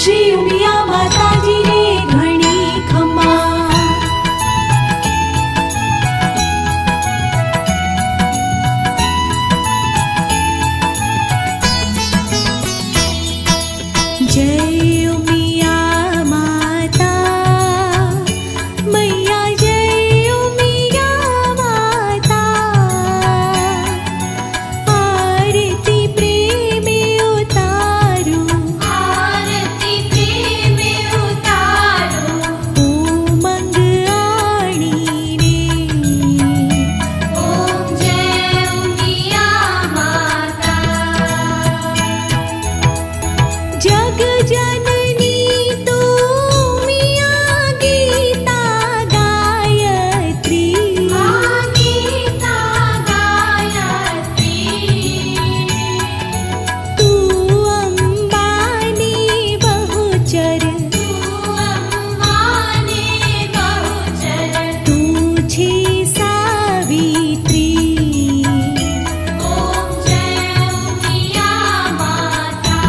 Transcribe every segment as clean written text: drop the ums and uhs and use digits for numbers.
श्री उमिया माताजी ने घणी खमा। जय उमिया माता मैया, जय उमिया माता। आरती प्रेमे उतारू, आरती प्रेमे उतारू। उमंग आणीने, ओम जय उमिया माता। जग जननी तू उमिया गीता गायत्री, गीता गायत्री। तू अंबानी बहुचर, तू अंबानी बहुचर। तू छी सावित्री, ओम जय उमिया माता।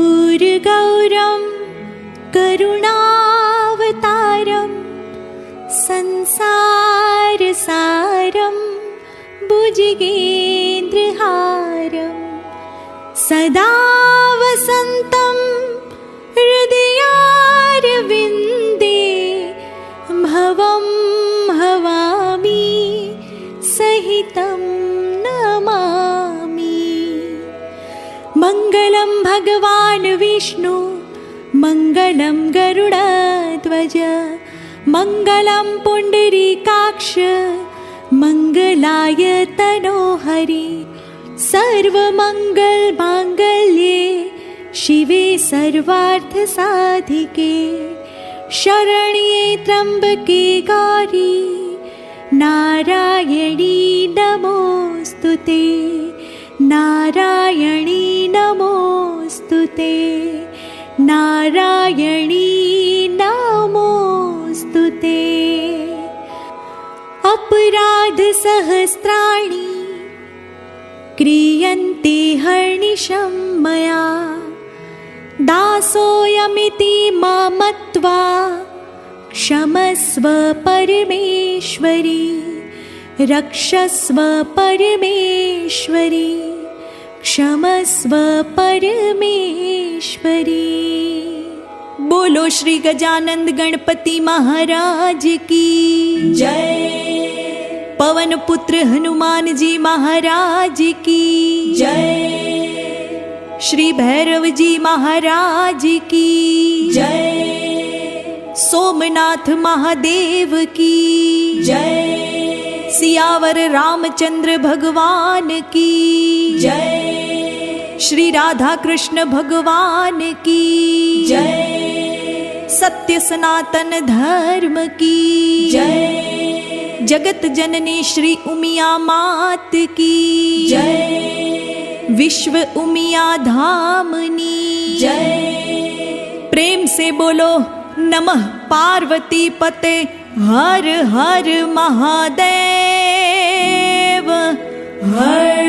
कर्पूरगौरं करुणावतारं संसारसारं भुजगेन्द्रहारं सदा वसन्तं हृदयारविन्दे भवं भवामि सहितं नमामि। मङ्गलं भगवान् विष्णु मङ्गलं गरुडध्वज मङ्गलं पुण्डरीकाक्ष मङ्गलाय तनोहरि सर्वमङ्गलमाङ्गल्ये शिवे सर्वार्थसाधिके शरण्ये त्र्यम्बके गौरी नारायणी नमोऽस्तुते नारायणी नमोऽस्तुते नारायणी नमोऽस्तुते। अपराधसहस्राणि क्रियन्ते हर्निशं मया दासोऽयमिति मां मत्वा क्षमस्व परमेश्वरी रक्षस्व परमेश्वरी क्षमस्व परमेश्वरी। बोलो श्री गजानंद गणपति महाराज की जय। पवन पुत्र हनुमान जी महाराज की जय। श्री भैरव जी महाराज की जय। सोमनाथ महादेव की जय। सियावर रामचंद्र भगवान की जय। श्री राधा कृष्ण भगवान की जय। सत्य सनातन धर्म की जय। जगत जननी श्री उमिया मात की जय। विश्व उमिया धामनी जय। प्रेम से बोलो नमः पार्वती पते हर हर महादेव हर